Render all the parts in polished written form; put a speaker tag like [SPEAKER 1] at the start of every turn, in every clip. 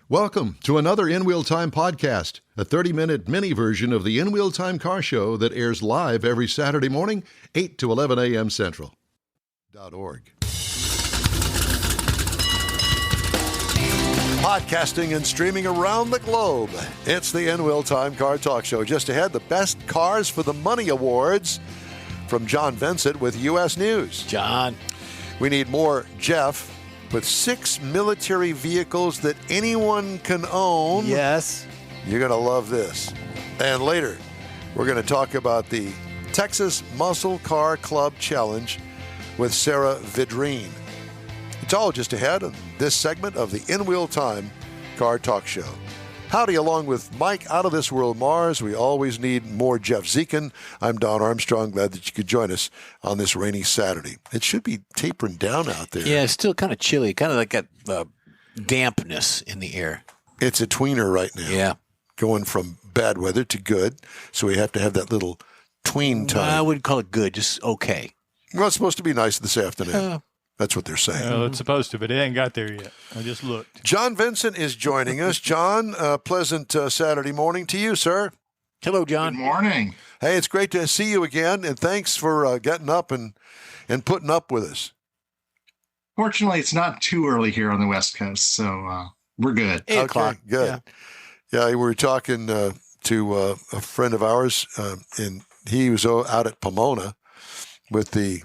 [SPEAKER 1] Welcome to another In Wheel Time podcast, a 30-minute mini version of the In Wheel Time car show that airs live every Saturday morning, 8 to 11 a.m. Central. .org. Podcasting and streaming around the globe. It's the In Wheel Time Car Talk Show. Just ahead, the Best Cars for the Money Awards from John Vincent with US News.
[SPEAKER 2] John.
[SPEAKER 1] We need more Jeff with 6 military vehicles that anyone can own.
[SPEAKER 2] Yes.
[SPEAKER 1] You're going to love this. And later, we're going to talk about the Texas Muscle Car Club Challenge with Sarah Vidrine. It's all just ahead of this segment of the In Wheel Time Car Talk Show. Howdy, along with Mike out of this world Mars. We always need more Jeff Zekin. I'm Don Armstrong. Glad that you could join us on this rainy Saturday. It should be tapering down out there.
[SPEAKER 2] Yeah, it's still kind of chilly, kind of like that dampness in the air.
[SPEAKER 1] It's a tweener right now.
[SPEAKER 2] Yeah.
[SPEAKER 1] Going from bad weather to good. So we have to have that little tween time.
[SPEAKER 2] I wouldn't call it good, just okay.
[SPEAKER 1] Well, it's supposed to be nice this afternoon. That's what they're saying.
[SPEAKER 3] Well, it's supposed to, but it ain't got there yet. I just looked.
[SPEAKER 1] John Vincent is joining us. John, pleasant Saturday morning to you, sir.
[SPEAKER 2] Hello, John.
[SPEAKER 4] Good morning.
[SPEAKER 1] Hey, it's great to see you again, and thanks for getting up and putting up with us.
[SPEAKER 4] Fortunately, it's not too early here on the West Coast, so we're good.
[SPEAKER 2] 8 o'clock.
[SPEAKER 1] Good. Yeah, we were talking to a friend of ours, and he was out at Pomona with the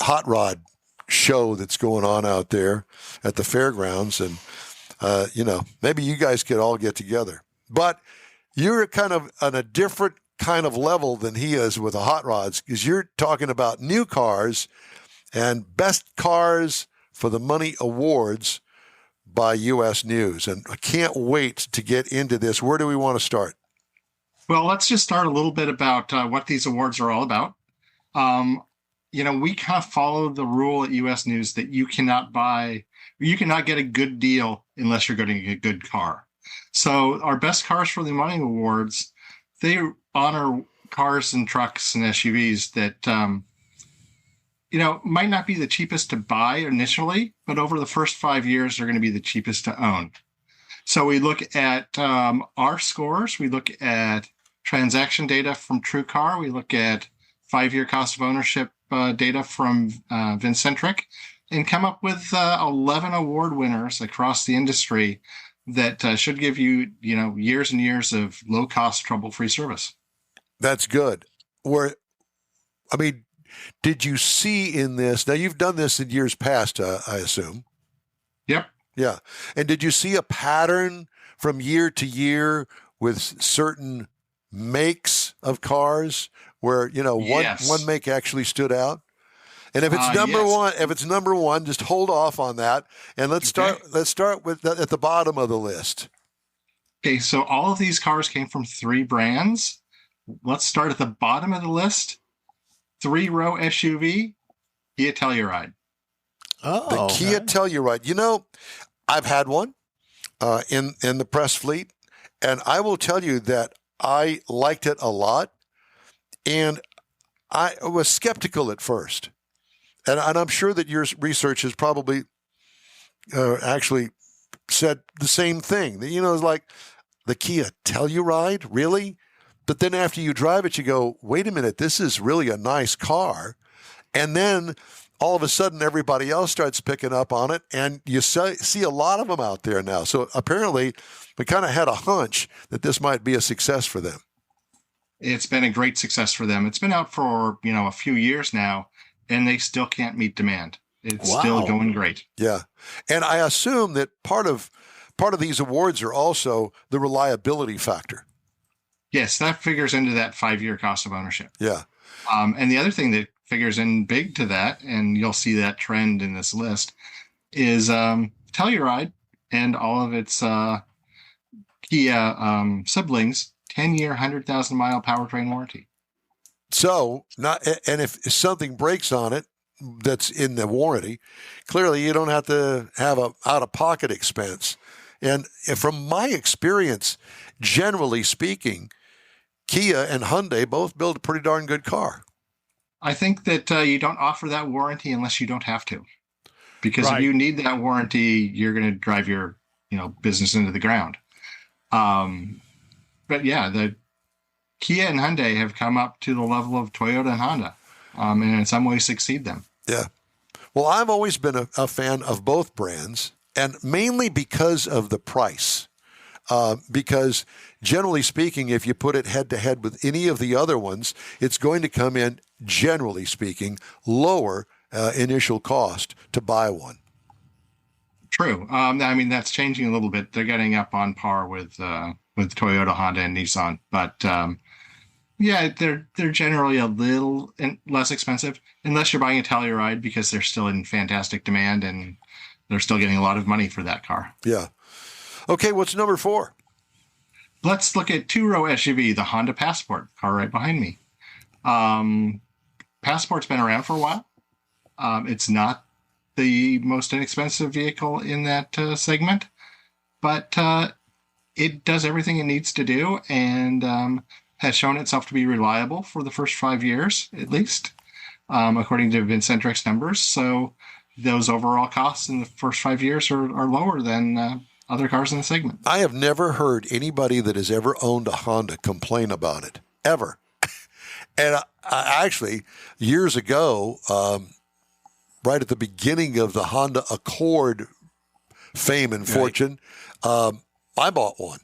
[SPEAKER 1] hot rod show that's going on out there at the fairgrounds. And, maybe you guys could all get together. But you're kind of on a different kind of level than he is with the hot rods, because you're talking about new cars and Best Cars for the Money Awards by US News. And I can't wait to get into this. Where do we want to start?
[SPEAKER 4] Well, let's just start a little bit about what these awards are all about. We kind of follow the rule at US News that you cannot get a good deal unless you're getting a good car. So our Best Cars for the Money Awards, they honor cars and trucks and SUVs that, might not be the cheapest to buy initially, but over the first 5 years, they're going to be the cheapest to own. So we look at our scores. We look at transaction data from TrueCar. We look at 5-year cost of ownership data from Vincentric, and come up with 11 award winners across the industry that should give you, years and years of low-cost, trouble-free service.
[SPEAKER 1] That's good. Did you see in this, now you've done this in years past, I assume.
[SPEAKER 4] Yep.
[SPEAKER 1] Yeah. And did you see a pattern from year to year with certain makes of cars where,
[SPEAKER 4] Yes.
[SPEAKER 1] one make actually stood out? And if it's number one, just hold off on that. And let's start with at the bottom of the list.
[SPEAKER 4] Okay, so all of these cars came from 3 brands. Let's start at the bottom of the list. 3-row SUV, Kia Telluride.
[SPEAKER 1] The Kia Telluride. I've had one in the press fleet, and I will tell you that I liked it a lot, and I was skeptical at first. And I'm sure that your research has probably actually said the same thing. It's like the Kia Telluride, really? But then after you drive it, you go, wait a minute, this is really a nice car. And then all of a sudden, everybody else starts picking up on it, and you see a lot of them out there now. So apparently, we kind of had a hunch that this might be a success for them.
[SPEAKER 4] It's been a great success for them. It's been out for, a few years now, and they still can't meet demand. It's still going great.
[SPEAKER 1] Yeah. And I assume that part of these awards are also the reliability factor.
[SPEAKER 4] Yes, that figures into that 5-year cost of ownership.
[SPEAKER 1] Yeah.
[SPEAKER 4] And the other thing that figures in big to that, and you'll see that trend in this list, is Telluride and all of its Kia siblings, 10-year, 100,000-mile powertrain warranty.
[SPEAKER 1] So, if something breaks on it that's in the warranty, clearly you don't have to have a out-of-pocket expense. And from my experience, generally speaking, Kia and Hyundai both build a pretty darn good car.
[SPEAKER 4] I think that you don't offer that warranty unless you don't have to. Because
[SPEAKER 3] Right.
[SPEAKER 4] if you need that warranty, you're going to drive your business into the ground. But yeah, the Kia and Hyundai have come up to the level of Toyota and Honda, and in some ways succeed them.
[SPEAKER 1] Yeah. Well, I've always been a fan of both brands, and mainly because of the price. Because generally speaking, if you put it head to head with any of the other ones, it's going to come in, generally speaking, lower initial cost to buy one.
[SPEAKER 4] True. I mean, that's changing a little bit. They're getting up on par with Toyota, Honda, and Nissan. But yeah, they're generally a little less expensive, unless you're buying a Telluride, because they're still in fantastic demand and they're still getting a lot of money for that car.
[SPEAKER 1] Yeah. Okay, what's number 4?
[SPEAKER 4] Let's look at two-row SUV, the Honda Passport, car right behind me. Passport's been around for a while. It's not the most inexpensive vehicle in that segment, but it does everything it needs to do, and has shown itself to be reliable for the first 5 years, at least, according to Vincentrix numbers. So those overall costs in the first 5 years are lower than other cars in the segment.
[SPEAKER 1] I have never heard anybody that has ever owned a Honda complain about it, ever. And I actually, years ago, right at the beginning of the Honda Accord fame and fortune, I bought one.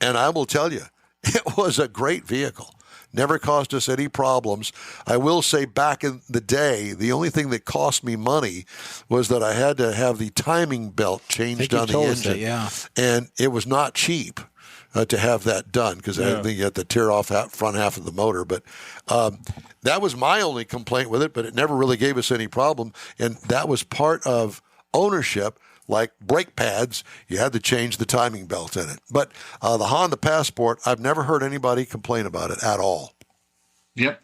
[SPEAKER 1] And I will tell you, it was a great vehicle. Never caused us any problems. I will say back in the day, the only thing that cost me money was that I had to have the timing belt changed on the engine. And it was not cheap to have that done, because I think you had to tear off front half of the motor. But that was my only complaint with it, but it never really gave us any problem. And that was part of ownership. Like brake pads, you had to change the timing belt in it. But the Honda Passport, I've never heard anybody complain about it at all.
[SPEAKER 4] Yep.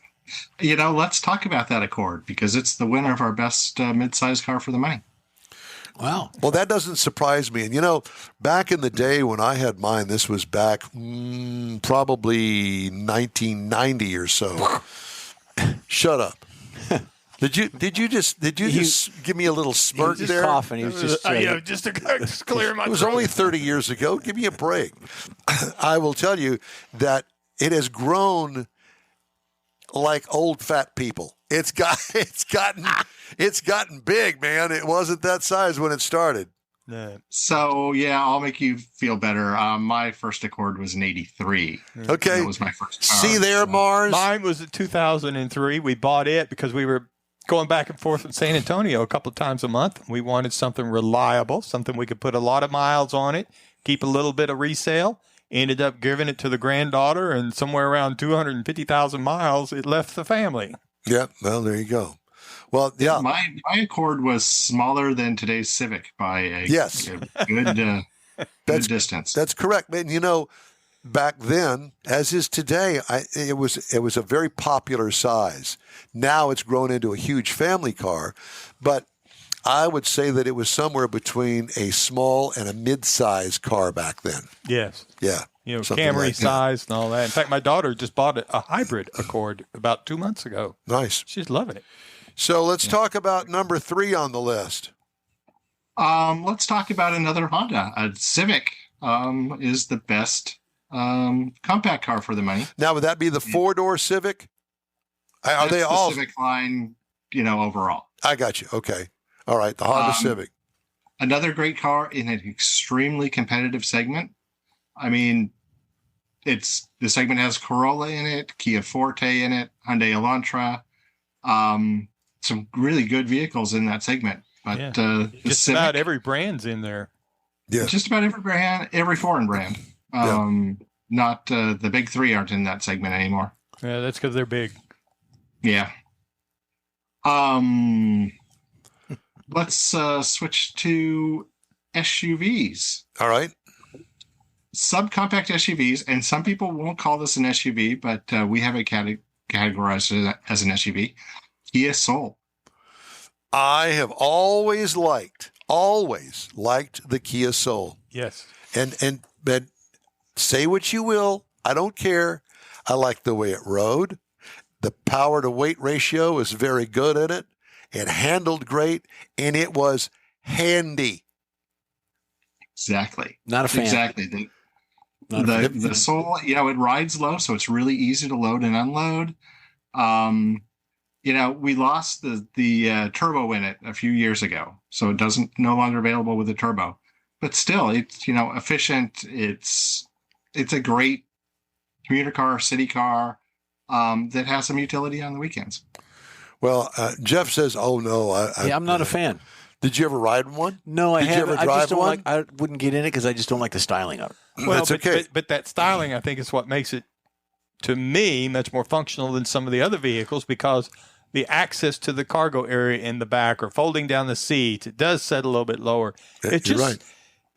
[SPEAKER 4] Let's talk about that Accord, because it's the winner of our best mid-size car for the money.
[SPEAKER 2] Wow.
[SPEAKER 1] Well, that doesn't surprise me. And, back in the day when I had mine, this was back probably 1990 or so. Shut up. Did you just give me a little smirk
[SPEAKER 2] he was
[SPEAKER 1] there?
[SPEAKER 2] Coughing. He was just
[SPEAKER 3] just to clear my
[SPEAKER 1] It was
[SPEAKER 3] throat.
[SPEAKER 1] only 30 years ago. Give me a break. I will tell you that it has grown like old fat people. It's gotten big, man. It wasn't that size when it started.
[SPEAKER 3] Yeah.
[SPEAKER 4] So yeah, I'll make you feel better. My first Accord was in '83.
[SPEAKER 1] Okay,
[SPEAKER 4] that was my first car.
[SPEAKER 1] See there, Mars.
[SPEAKER 3] Mine was in 2003. We bought it because we were going back and forth from San Antonio a couple of times a month. We wanted something reliable, something we could put a lot of miles on it, keep a little bit of resale. Ended up giving it to the granddaughter, and somewhere around 250,000 miles, it left the family.
[SPEAKER 1] Yeah, well, there you go. Well, yeah.
[SPEAKER 4] My Accord was smaller than today's Civic by a good distance.
[SPEAKER 1] That's correct, man. Back then, as is today, it was a very popular size. Now it's grown into a huge family car, but I would say that it was somewhere between a small and a mid-size car back then.
[SPEAKER 3] Yes.
[SPEAKER 1] Yeah.
[SPEAKER 3] Camry
[SPEAKER 1] like
[SPEAKER 3] size and all that. In fact, my daughter just bought a hybrid Accord about 2 months ago.
[SPEAKER 1] Nice.
[SPEAKER 3] She's loving it.
[SPEAKER 1] So let's talk about number 3 on the list.
[SPEAKER 4] Let's talk about another Honda. A Civic is the best compact car for the money.
[SPEAKER 1] Now, would that be the 4-door Civic? Are they
[SPEAKER 4] the
[SPEAKER 1] all
[SPEAKER 4] Civic line? Overall.
[SPEAKER 1] I got you. Okay. All right. The Honda Civic.
[SPEAKER 4] Another great car in an extremely competitive segment. I mean, the segment has Corolla in it, Kia Forte in it, Hyundai Elantra. Some really good vehicles in that segment. But the
[SPEAKER 3] just
[SPEAKER 4] Civic,
[SPEAKER 3] about every brand's in there.
[SPEAKER 1] Yeah.
[SPEAKER 4] just about every brand, every foreign brand. Not the big three aren't in that segment anymore.
[SPEAKER 3] Yeah, that's because they're big.
[SPEAKER 4] Yeah. Let's switch to SUVs.
[SPEAKER 1] All right.
[SPEAKER 4] Subcompact SUVs, and some people won't call this an SUV, but we have it categorized as an SUV. Kia Soul.
[SPEAKER 1] I have always liked the Kia Soul.
[SPEAKER 3] Yes.
[SPEAKER 1] And say what you will, I don't care. I like the way it rode. The power to weight ratio is very good in it. It handled great, and it was handy.
[SPEAKER 4] Exactly.
[SPEAKER 2] Not a fan.
[SPEAKER 4] Exactly. The Soul, it rides low, so it's really easy to load and unload. We lost the turbo in it a few years ago, so it no longer available with the turbo. But still, it's efficient. It's a great commuter car, city car that has some utility on the weekends.
[SPEAKER 1] Well, Jeff says, "Oh no,
[SPEAKER 2] I'm not a fan."
[SPEAKER 1] Did you ever ride one?
[SPEAKER 2] No, I haven't.
[SPEAKER 1] Did you ever drive one?
[SPEAKER 2] I wouldn't get in it because I just don't like the styling of it.
[SPEAKER 3] Well,
[SPEAKER 1] That's okay.
[SPEAKER 3] But that styling, I think, is what makes it, to me, much more functional than some of the other vehicles, because the access to the cargo area in the back or folding down the seat, it does set a little bit lower.
[SPEAKER 1] You're right.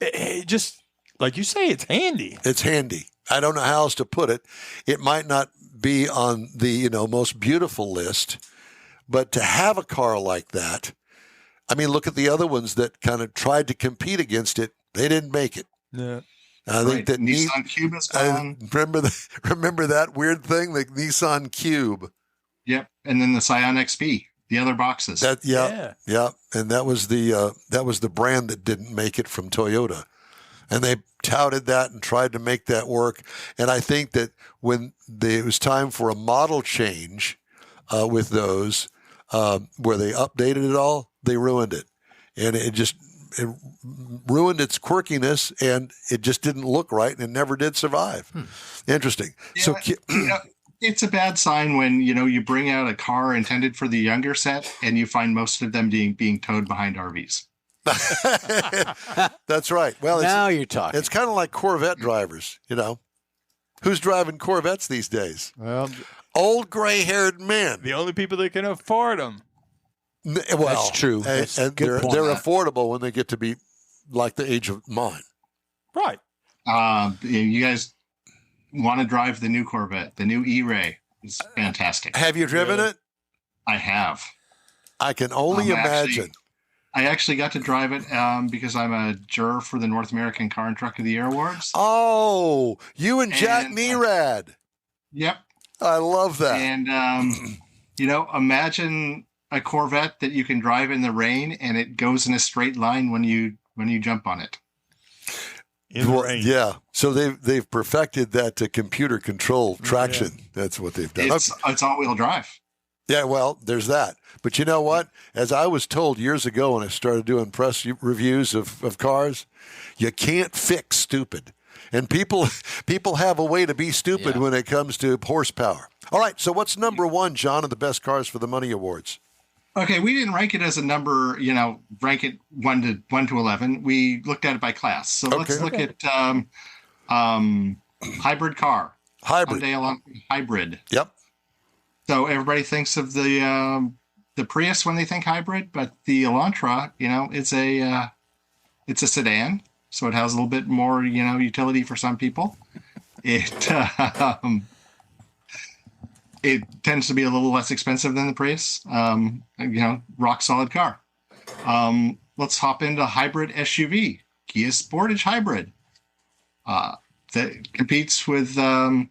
[SPEAKER 3] It just, like you say, it's handy.
[SPEAKER 1] It's handy. I don't know how else to put it. It might not be on the most beautiful list, but to have a car like that, I mean, look at the other ones that kind of tried to compete against it. They didn't make it.
[SPEAKER 3] Yeah.
[SPEAKER 1] I think that
[SPEAKER 4] Nissan Cube is gone.
[SPEAKER 1] Remember that weird thing, the Nissan Cube.
[SPEAKER 4] Yep, and then the Scion XP, the other boxes.
[SPEAKER 1] Yeah, and that was the brand that didn't make it from Toyota, and they touted that and tried to make that work. And I think that when it was time for a model change with those, where they updated it all, they ruined it, and it ruined its quirkiness, and it just didn't look right, and it never did survive. Interesting.
[SPEAKER 4] Yeah,
[SPEAKER 1] So
[SPEAKER 4] it's a bad sign when you bring out a car intended for the younger set, and you find most of them being towed behind RVs.
[SPEAKER 1] That's right. Well,
[SPEAKER 2] now you're talking.
[SPEAKER 1] It's kind of like Corvette drivers. Who's driving Corvettes these days?
[SPEAKER 3] Well,
[SPEAKER 1] old gray-haired men.
[SPEAKER 3] The only people that can afford them.
[SPEAKER 1] Well,
[SPEAKER 2] that's true.
[SPEAKER 1] And they're affordable when they get to be like the age of mine.
[SPEAKER 3] Right.
[SPEAKER 4] You guys want to drive the new Corvette, the new E-Ray. It's fantastic.
[SPEAKER 1] Have you driven it?
[SPEAKER 4] I have.
[SPEAKER 1] I can only imagine.
[SPEAKER 4] I actually got to drive it because I'm a juror for the North American Car and Truck of the Year Awards.
[SPEAKER 1] Oh, you and Jack Nerad.
[SPEAKER 4] Yep.
[SPEAKER 1] I love that.
[SPEAKER 4] And, imagine a Corvette that you can drive in the rain and it goes in a straight line when you jump on it.
[SPEAKER 1] Yeah. So they've perfected that to computer control traction. Yeah. That's what they've done.
[SPEAKER 4] It's all-wheel drive.
[SPEAKER 1] Yeah, well, there's that. But you know what? As I was told years ago when I started doing press reviews of cars, you can't fix stupid. And people have a way to be stupid when it comes to horsepower. All right, so what's number one, John, of the best cars for the Money Awards?
[SPEAKER 4] Okay, we didn't rank it as a number, rank it 1 to 11. We looked at it by class. So let's look at hybrid car.
[SPEAKER 1] Hybrid.
[SPEAKER 4] Hyundai Elantra hybrid.
[SPEAKER 1] Yep.
[SPEAKER 4] So everybody thinks of the Prius when they think hybrid, but the Elantra, it's a sedan, so it has a little bit more, utility for some people. It tends to be a little less expensive than the Prius. Rock solid car. Let's hop into hybrid SUV, Kia Sportage Hybrid. That competes with some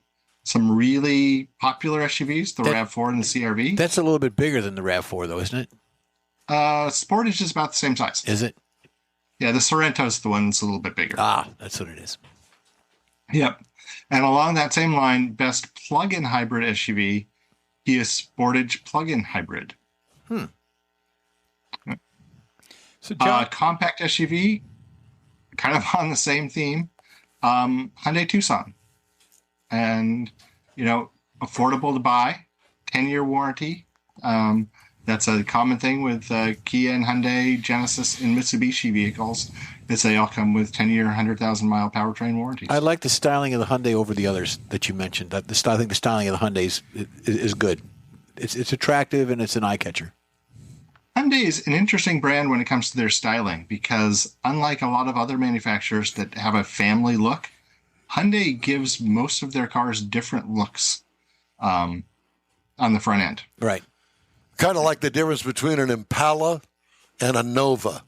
[SPEAKER 4] really popular SUVs, the RAV4 and the CRV.
[SPEAKER 2] That's a little bit bigger than the RAV4, though, isn't it?
[SPEAKER 4] Sportage is about the same size.
[SPEAKER 2] Is it?
[SPEAKER 4] Yeah, the Sorrento's the one that's a little bit bigger.
[SPEAKER 2] Ah, that's what it is.
[SPEAKER 4] Yep. And along that same line, best plug-in hybrid SUV, Kia Sportage plug-in hybrid.
[SPEAKER 3] So, John,
[SPEAKER 4] compact SUV, kind of on the same theme, Hyundai Tucson. And, affordable to buy, 10-year warranty. That's a common thing with Kia and Hyundai, Genesis, and Mitsubishi vehicles, is they all come with 10-year, 100,000-mile powertrain warranties.
[SPEAKER 2] I like the styling of the Hyundai over the others that you mentioned. I think the styling of the Hyundai is good. It's attractive and it's an eye catcher.
[SPEAKER 4] Hyundai is an interesting brand when it comes to their styling because unlike a lot of other manufacturers that have a family look, Hyundai gives most of their cars different looks on the front end.
[SPEAKER 2] Right.
[SPEAKER 1] Kind of like the difference between an Impala and a Nova.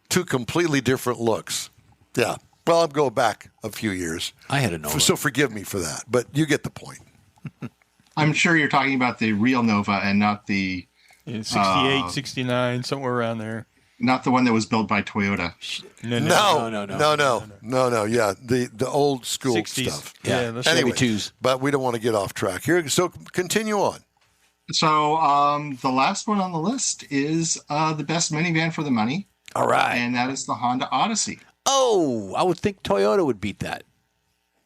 [SPEAKER 1] Two completely different looks. Yeah. Well, I'm going back a few years.
[SPEAKER 2] I had a Nova.
[SPEAKER 1] So forgive me for that, but you get the point.
[SPEAKER 4] I'm sure you're talking about the real Nova and not the...
[SPEAKER 3] 68, 69, somewhere around there.
[SPEAKER 4] Not the one that was built by Toyota.
[SPEAKER 1] No. Yeah, the old school
[SPEAKER 3] 60s.
[SPEAKER 1] stuff.
[SPEAKER 3] Yeah, the Chevy
[SPEAKER 1] Anyway,
[SPEAKER 2] twos.
[SPEAKER 1] but we don't want to get off track here. So continue on.
[SPEAKER 4] So the last one on the list is the best minivan for the money,
[SPEAKER 2] All right.
[SPEAKER 4] and that is the Honda Odyssey.
[SPEAKER 2] Oh, I would think Toyota would beat that.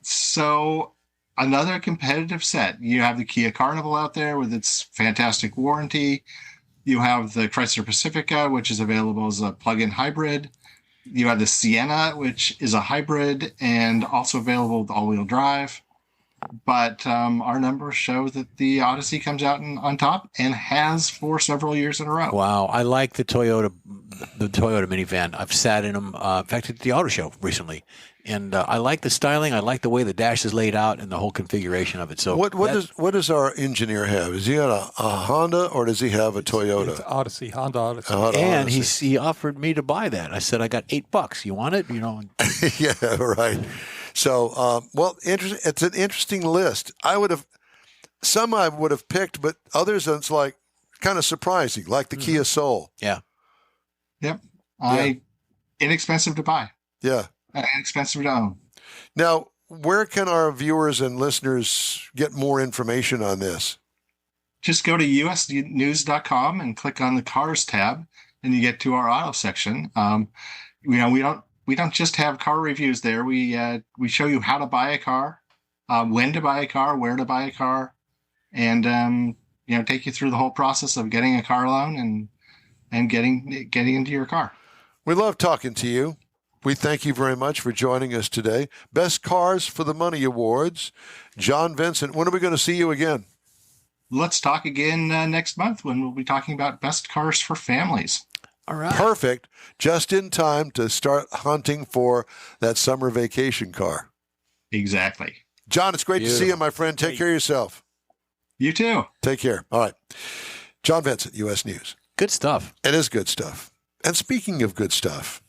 [SPEAKER 4] So another competitive set. You have the Kia Carnival out there with its fantastic warranty. You have the Chrysler Pacifica, which is available as a plug-in hybrid. You have the Sienna, which is a hybrid and also available with all-wheel drive. But our numbers show that the Odyssey comes out on top and has for several years in a row.
[SPEAKER 2] Wow, I like the Toyota minivan. I've sat in them. In fact, at the auto show recently, and I like the styling. I like the way the dash is laid out and the whole configuration of it. So,
[SPEAKER 1] what does our engineer have? Is he got a Honda or does he have a Toyota?
[SPEAKER 3] It's Odyssey, Honda Odyssey.
[SPEAKER 2] And he offered me to buy that. I said, I got $8. You want it?
[SPEAKER 1] Yeah, right. So, it's an interesting list. I would have picked, but others it's like kind of surprising, like the Kia Soul.
[SPEAKER 2] Yeah.
[SPEAKER 4] Yep. Inexpensive to buy.
[SPEAKER 1] Yeah.
[SPEAKER 4] Inexpensive to own.
[SPEAKER 1] Now, where can our viewers and listeners get more information on this?
[SPEAKER 4] Just go to usnews.com and click on the cars tab, and you get to our auto section. We don't just have car reviews there. We show you how to buy a car, when to buy a car, where to buy a car, and take you through the whole process of getting a car loan and getting into your car.
[SPEAKER 1] We love talking to you. We thank you very much for joining us today. Best Cars for the Money Awards. John Vincent, when are we going to see you again?
[SPEAKER 4] Let's talk again next month when we'll be talking about best cars for families.
[SPEAKER 2] All right.
[SPEAKER 1] Perfect. Just in time to start hunting for that summer vacation car.
[SPEAKER 4] Exactly.
[SPEAKER 1] John, it's great to see you, my friend. Take care of yourself.
[SPEAKER 4] You too.
[SPEAKER 1] Take care. All right. John Vincent, US News.
[SPEAKER 2] Good stuff.
[SPEAKER 1] It is good stuff. And speaking of good stuff,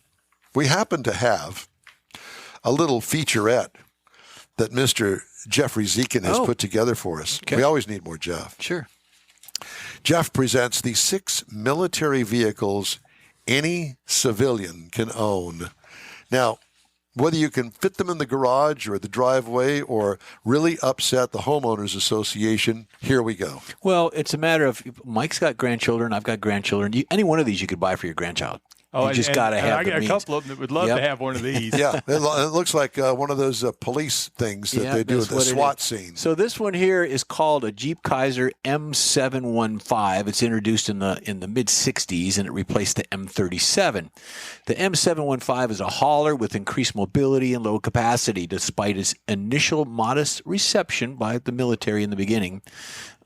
[SPEAKER 1] we happen to have a little featurette that Mr. Jeffrey Zekin has put together for us. Okay. We always need more Jeff.
[SPEAKER 2] Sure.
[SPEAKER 1] Jeff presents the 6 military vehicles any civilian can own. Now, whether you can fit them in the garage or the driveway or really upset the homeowners association, here we go.
[SPEAKER 2] Well, it's a matter of Mike's got grandchildren, I've got grandchildren. Any one of these you could buy for your grandchild. You just got to have
[SPEAKER 3] I got a couple of them that would love to have one of these.
[SPEAKER 1] Yeah, it looks like one of those police things that they do at the SWAT scene.
[SPEAKER 2] So this one here is called a Jeep Kaiser M715. It's introduced in the mid-'60s, and it replaced the M37. The M715 is a hauler with increased mobility and low capacity, despite its initial modest reception by the military in the beginning.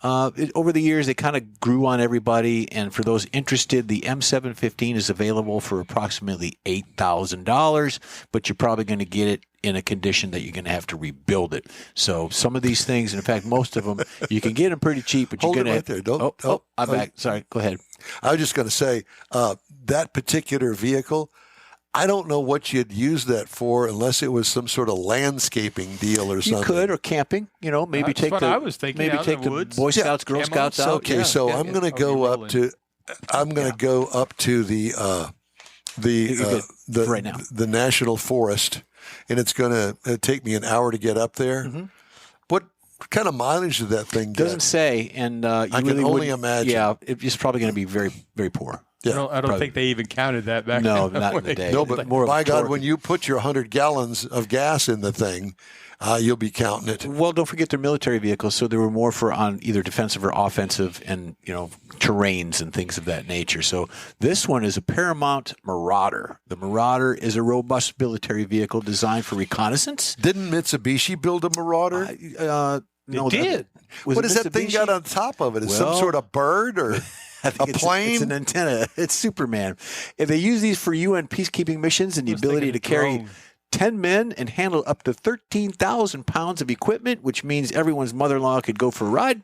[SPEAKER 2] Over the years, they kind of grew on everybody, and for those interested, the M715 is available for approximately $8,000, but you're probably going to get it in a condition that you're going to have to rebuild it. So some of these things, and in fact, most of them, you can get them pretty cheap, but you're going to have
[SPEAKER 1] to. Don't.
[SPEAKER 2] I'm back. Sorry, go ahead.
[SPEAKER 1] I was just going to say that particular vehicle, I don't know what you'd use that for unless it was some sort of landscaping deal or something.
[SPEAKER 2] You could, or camping. Maybe take the
[SPEAKER 3] I was thinking
[SPEAKER 2] maybe take the
[SPEAKER 3] woods.
[SPEAKER 2] Boy Scouts, Girl Scouts out.
[SPEAKER 1] Okay, so I'm going to go up to. I'm going to go up to the
[SPEAKER 2] right now.
[SPEAKER 1] The National Forest, and it's going to take me an hour to get up there. Mm-hmm. What kind of mileage did that thing get?
[SPEAKER 2] Doesn't say, and
[SPEAKER 1] I can only imagine.
[SPEAKER 2] Yeah, it's probably going to be very, very poor.
[SPEAKER 1] Yeah,
[SPEAKER 3] I don't think they even counted that back then.
[SPEAKER 2] No, not in the day.
[SPEAKER 1] No, but
[SPEAKER 2] more
[SPEAKER 1] by God, when you put your 100 gallons of gas in the thing, you'll be counting it.
[SPEAKER 2] Well, don't forget they're military vehicles, so they were more for on either defensive or offensive and, terrains and things of that nature. So this one is a Paramount Marauder. The Marauder is a robust military vehicle designed for reconnaissance.
[SPEAKER 1] Didn't Mitsubishi build a Marauder?
[SPEAKER 2] No,
[SPEAKER 3] it did.
[SPEAKER 1] What does that thing got on top of it? Is some sort of bird or a plane?
[SPEAKER 2] It's an antenna. It's Superman. If they use these for UN peacekeeping missions and the ability to carry 10 men and handle up to 13,000 pounds of equipment, which means everyone's mother-in-law could go for a ride.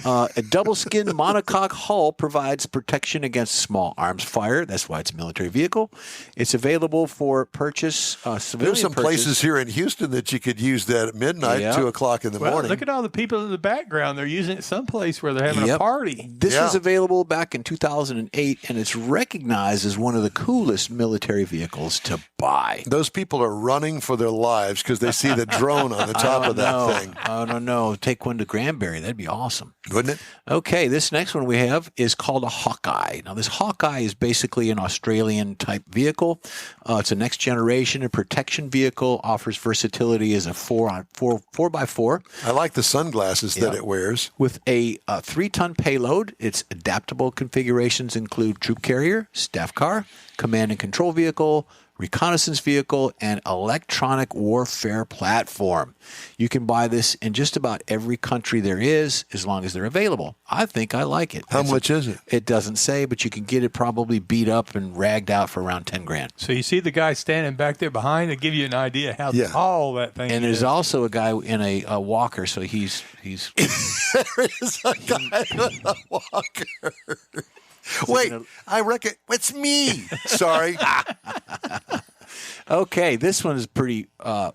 [SPEAKER 2] A double-skin monocoque hull provides protection against small arms fire. That's why it's a military vehicle. It's available for purchase, civilian
[SPEAKER 1] There's some
[SPEAKER 2] purchase.
[SPEAKER 1] places here in Houston that you could use that at midnight, 2 o'clock in the morning.
[SPEAKER 3] Look at all the people in the background. They're using it someplace where they're having a party.
[SPEAKER 2] This was available back in 2008, and it's recognized as one of the coolest military vehicles to buy.
[SPEAKER 1] Those people are running for their lives because they see the drone on the top of that thing.
[SPEAKER 2] I don't know. Take one to Granbury. That'd be awesome.
[SPEAKER 1] Wouldn't it?
[SPEAKER 2] Okay, this next one we have is called a Hawkeye. Now, this Hawkeye is basically an Australian-type vehicle. It's a next-generation protection vehicle, offers versatility as a 4x4.
[SPEAKER 1] I like the sunglasses that it wears.
[SPEAKER 2] With a 3-ton payload, its adaptable configurations include troop carrier, staff car, command and control vehicle, reconnaissance vehicle, and electronic warfare platform. You can buy this in just about every country there is, as long as they're available. I think I like it.
[SPEAKER 1] How much is it?
[SPEAKER 2] It doesn't say, but you can get it probably beat up and ragged out for around 10 grand.
[SPEAKER 3] So you see the guy standing back there behind to give you an idea how tall that thing is.
[SPEAKER 2] And there's also a guy in a walker, so he's
[SPEAKER 1] There is a guy with a walker. Wait, I reckon it's me. Sorry.
[SPEAKER 2] Okay, this one is pretty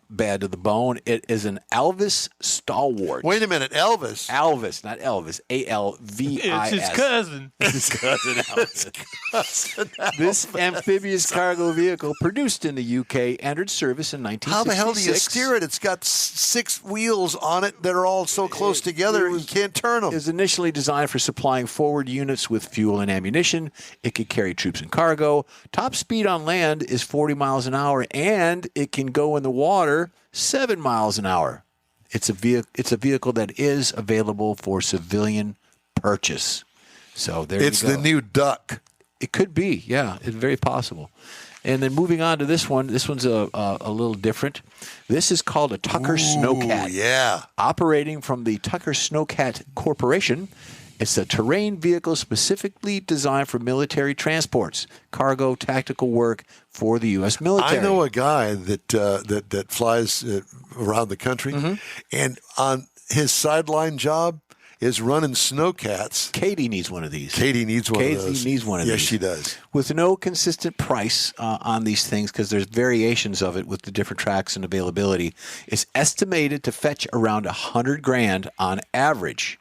[SPEAKER 2] bad to the bone. It is an Alvis Stalwart.
[SPEAKER 1] Wait a minute, Elvis.
[SPEAKER 2] Alvis, not Elvis. A-L-V-I-S.
[SPEAKER 3] It's his cousin.
[SPEAKER 2] His cousin Alvis. This amphibious cargo vehicle, produced in the UK, entered service in 1966.
[SPEAKER 1] How the hell do you steer it? It's got 6 wheels on it that are all so close together you can't turn them.
[SPEAKER 2] It was initially designed for supplying forward units with fuel and ammunition. It could carry troops and cargo. Top speed on land is 40 miles an hour, and it can go in the water 7 miles an hour. It's a vehicle that is available for civilian purchase. So there you go.
[SPEAKER 1] It's the new duck.
[SPEAKER 2] It could be, yeah. It's very possible. And then moving on to this one. This one's a little different. This is called a Tucker Snowcat.
[SPEAKER 1] Yeah.
[SPEAKER 2] Operating from the Tucker Snowcat Corporation. It's a terrain vehicle specifically designed for military transports, cargo, tactical work for the U.S. military.
[SPEAKER 1] I know a guy that flies around the country, and on his sideline job is running snowcats.
[SPEAKER 2] Katie needs one of these.
[SPEAKER 1] Katie needs one of those.
[SPEAKER 2] Katie needs one of these.
[SPEAKER 1] Yes, she does.
[SPEAKER 2] With no consistent price on these things, because there's variations of it with the different tracks and availability, it's estimated to fetch around $100,000 on average,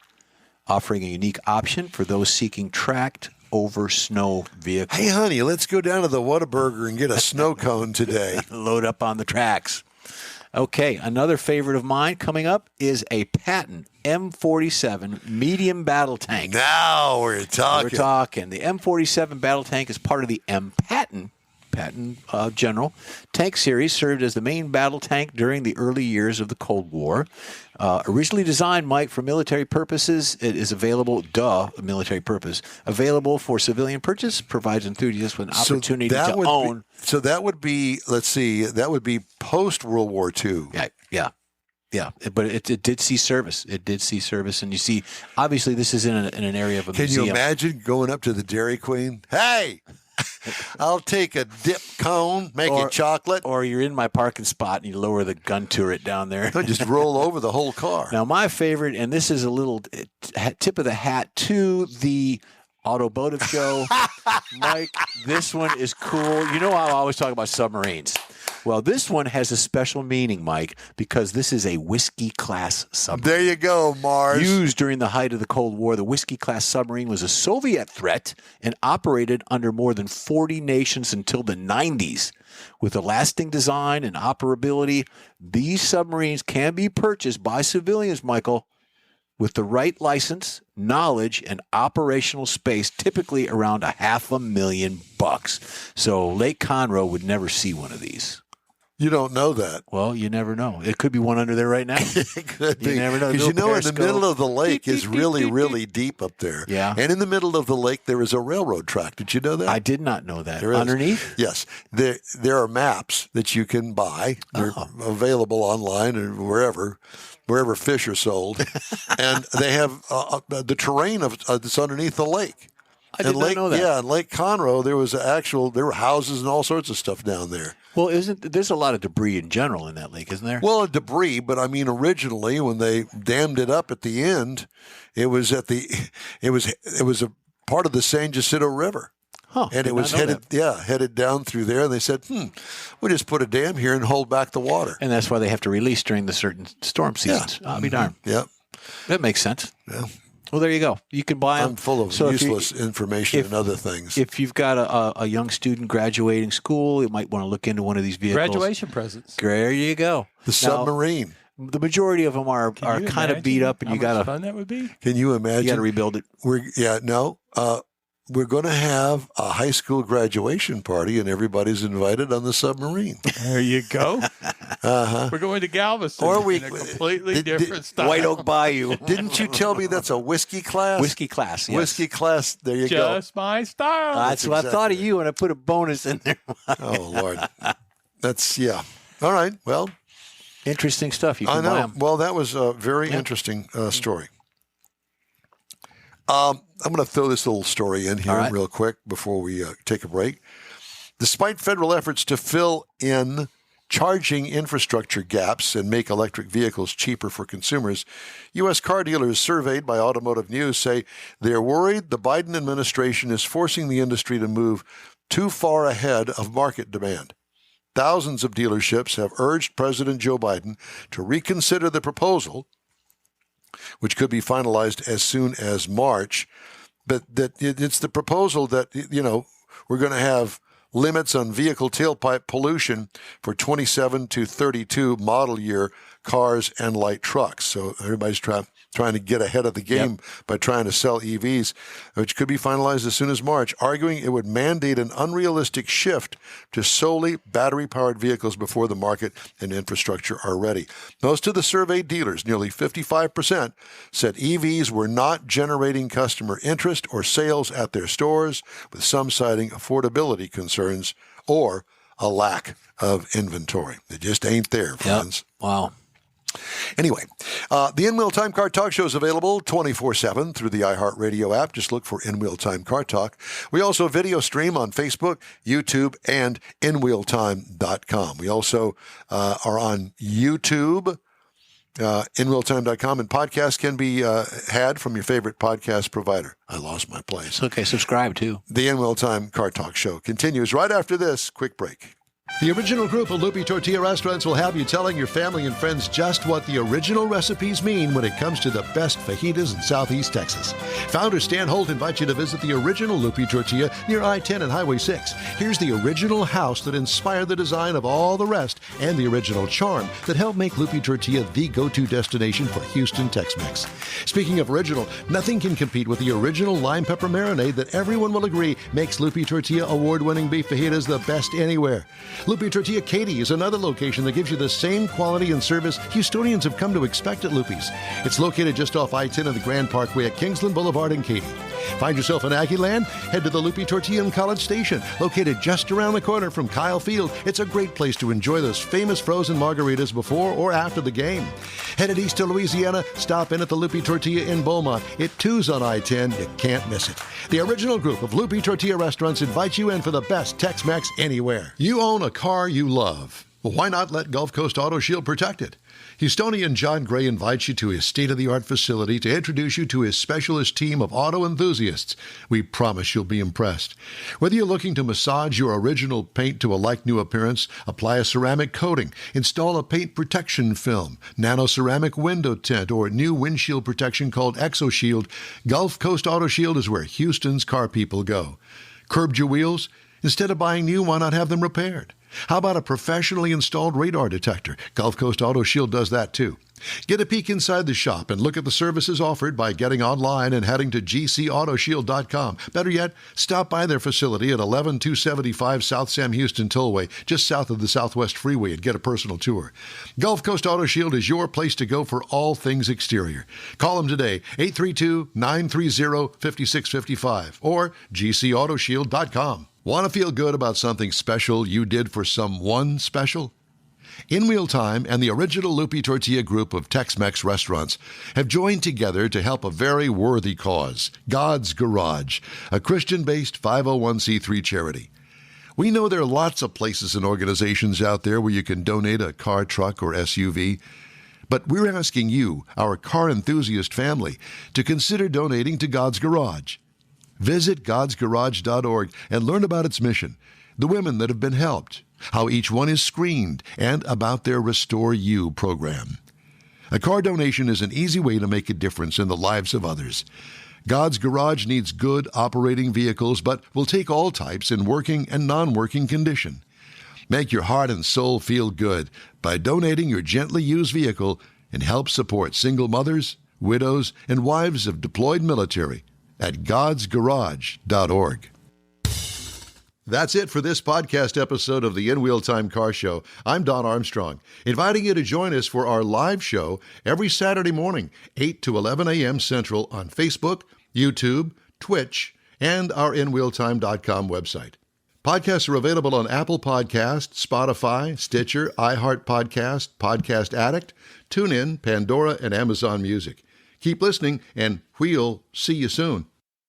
[SPEAKER 2] offering a unique option for those seeking tracked over snow vehicles.
[SPEAKER 1] Hey, honey, let's go down to the Whataburger and get a snow cone today.
[SPEAKER 2] Load up on the tracks. Okay, another favorite of mine coming up is a Patton M47 medium battle tank.
[SPEAKER 1] Now we're talking.
[SPEAKER 2] We're talking. The M47 battle tank is part of the Patton General tank series, served as the main battle tank during the early years of the Cold War. Originally designed, Mike, for military purposes, it is available, military purpose, available for civilian purchase, provides enthusiasts with an opportunity to own.
[SPEAKER 1] So that would be, let's see, that would be post-World War II.
[SPEAKER 2] Yeah, but it did see service. It did see service. And you see, obviously, this is in an area of a museum.
[SPEAKER 1] Can you imagine going up to the Dairy Queen? Hey! I'll take a dip cone, make it chocolate.
[SPEAKER 2] Or you're in my parking spot and you lower the gun turret down there.
[SPEAKER 1] They'll just roll over the whole car.
[SPEAKER 2] Now, my favorite, and this is a little tip of the hat to the automotive show, Mike, this one is cool. You know how I always talk about submarines. Well, this one has a special meaning, Mike, because this is a Whiskey-class submarine.
[SPEAKER 1] There you go, Mars.
[SPEAKER 2] Used during the height of the Cold War, the Whiskey-class submarine was a Soviet threat and operated under more than 40 nations until the 90s. With a lasting design and operability, these submarines can be purchased by civilians, Michael, with the right license, knowledge, and operational space, typically around $500,000. So Lake Conroe would never see one of these.
[SPEAKER 1] You don't know that.
[SPEAKER 2] Well, you never know. It could be one under there right now.
[SPEAKER 1] It could be.
[SPEAKER 2] You never know.
[SPEAKER 1] Because in the middle of the lake is really, really deep up there.
[SPEAKER 2] Yeah.
[SPEAKER 1] And in the middle of the lake, there is a railroad track. Did you know that?
[SPEAKER 2] I did not know that.
[SPEAKER 1] There is.
[SPEAKER 2] Underneath?
[SPEAKER 1] Yes. There are maps that you can buy. They're available online or wherever fish are sold. And they have the terrain that's underneath the lake.
[SPEAKER 2] I did not know that.
[SPEAKER 1] Yeah, in Lake Conroe, there were houses and all sorts of stuff down there.
[SPEAKER 2] Well, there's a lot of debris in general in that lake, isn't there?
[SPEAKER 1] Well, debris, but I mean, originally when they dammed it up at the end, it was a part of the San Jacinto River.
[SPEAKER 2] Huh,
[SPEAKER 1] and it was headed down through there. And they said, we just put a dam here and hold back the water.
[SPEAKER 2] And that's why they have to release during the certain storm seasons. I'll be darned.
[SPEAKER 1] Yeah.
[SPEAKER 2] That makes sense.
[SPEAKER 1] Yeah.
[SPEAKER 2] Well, there you go. You can buy them.
[SPEAKER 1] I'm full of useless information and other things.
[SPEAKER 2] If you've got a young student graduating school, you might want to look into one of these vehicles.
[SPEAKER 3] Graduation presents.
[SPEAKER 2] There you go.
[SPEAKER 1] The submarine.
[SPEAKER 2] The majority of them are kind of beat up, and you got to.
[SPEAKER 3] Fun that would be.
[SPEAKER 1] Can you imagine?
[SPEAKER 2] You got to rebuild it.
[SPEAKER 1] We're going to have a high school graduation party, and everybody's invited on the submarine.
[SPEAKER 3] There you go. We're going to Galveston in a completely different style.
[SPEAKER 2] White Oak Bayou.
[SPEAKER 1] Didn't you tell me that's a whiskey class?
[SPEAKER 2] Whiskey class, yes.
[SPEAKER 1] Whiskey class. There you go.
[SPEAKER 3] Just my style.
[SPEAKER 2] That's what I thought of you, and I put a bonus in there.
[SPEAKER 1] Oh, Lord. All right. Well.
[SPEAKER 2] Interesting stuff. You can buy them.
[SPEAKER 1] Well, that was a very interesting story. I'm going to throw this little story in here real quick before we take a break. Despite federal efforts to fill in charging infrastructure gaps and make electric vehicles cheaper for consumers, U.S. car dealers surveyed by Automotive News say they're worried the Biden administration is forcing the industry to move too far ahead of market demand. Thousands of dealerships have urged President Joe Biden to reconsider the proposal, which could be finalized as soon as March. But it's the proposal that, we're going to have limits on vehicle tailpipe pollution for 27 to 32 model year cars and light trucks. So everybody's trying to get ahead of the game by trying to sell EVs, which could be finalized as soon as March, arguing it would mandate an unrealistic shift to solely battery-powered vehicles before the market and infrastructure are ready. Most of the surveyed dealers, nearly 55%, said EVs were not generating customer interest or sales at their stores, with some citing affordability concerns or a lack of inventory. It just ain't there, friends.
[SPEAKER 2] Yep. Wow.
[SPEAKER 1] Anyway, the In Wheel Time Car Talk Show is available 24/7 through the iHeartRadio app. Just look for In Wheel Time Car Talk. We also video stream on Facebook, YouTube, and InWheelTime.com. We also are on YouTube, InWheelTime.com, and podcasts can be had from your favorite podcast provider. I lost my place.
[SPEAKER 2] Okay, subscribe too.
[SPEAKER 1] The In Wheel Time Car Talk Show continues right after this quick break. The original group of Lupi Tortilla restaurants will have you telling your family and friends just what the original recipes mean when it comes to the best fajitas in Southeast Texas. Founder Stan Holt invites you to visit the original Lupi Tortilla near I-10 and Highway 6. Here's the original house that inspired the design of all the rest and the original charm that helped make Lupi Tortilla the go-to destination for Houston Tex-Mex. Speaking of original, nothing can compete with the original lime pepper marinade that everyone will agree makes Lupi Tortilla award-winning beef fajitas the best anywhere. Lupi Tortilla Katy is another location that gives you the same quality and service Houstonians have come to expect at Lupi's. It's located just off I-10 and the Grand Parkway at Kingsland Boulevard in Katy. Find yourself in Aggie Land? Head to the Lupi Tortilla in College Station, located just around the corner from Kyle Field. It's a great place to enjoy those famous frozen margaritas before or after the game. Headed east to Louisiana, stop in at the Lupi Tortilla in Beaumont. It too's on I-10. You can't miss it. The original group of Lupi Tortilla restaurants invites you in for the best Tex-Mex anywhere. You own a car you love. Well, why not let Gulf Coast Auto Shield protect it? Houstonian John Gray invites you to his state-of-the-art facility to introduce you to his specialist team of auto enthusiasts. We promise you'll be impressed. Whether you're looking to massage your original paint to a like-new appearance, apply a ceramic coating, install a paint protection film, nano-ceramic window tint, or new windshield protection called ExoShield, Gulf Coast Auto Shield is where Houston's car people go. Curbed your wheels? Instead of buying new, why not have them repaired? How about a professionally installed radar detector? Gulf Coast Auto Shield does that too. Get a peek inside the shop and look at the services offered by getting online and heading to gcautoshield.com. Better yet, stop by their facility at 11275 South Sam Houston Tollway, just south of the Southwest Freeway, and get a personal tour. Gulf Coast Auto Shield is your place to go for all things exterior. Call them today, 832-930-5655 or gcautoshield.com. Want to feel good about something special you did for someone special? In Wheel Time and the original Lupi Tortilla group of Tex-Mex restaurants have joined together to help a very worthy cause, God's Garage, a Christian-based 501c3 charity. We know there are lots of places and organizations out there where you can donate a car, truck, or SUV. But we're asking you, our car enthusiast family, to consider donating to God's Garage. Visit godsgarage.org and learn about its mission, the women that have been helped, how each one is screened, and about their Restore You program. A car donation is an easy way to make a difference in the lives of others. God's Garage needs good operating vehicles, but will take all types in working and non-working condition. Make your heart and soul feel good by donating your gently used vehicle and help support single mothers, widows, and wives of deployed military at godsgarage.org. That's it for this podcast episode of the In Wheel Time Car Show. I'm Don Armstrong, inviting you to join us for our live show every Saturday morning, 8 to 11 a.m. Central on Facebook, YouTube, Twitch, and our InWheelTime.com website. Podcasts are available on Apple Podcasts, Spotify, Stitcher, iHeart Podcast, Podcast Addict, TuneIn, Pandora, and Amazon Music. Keep listening, and we'll see you soon.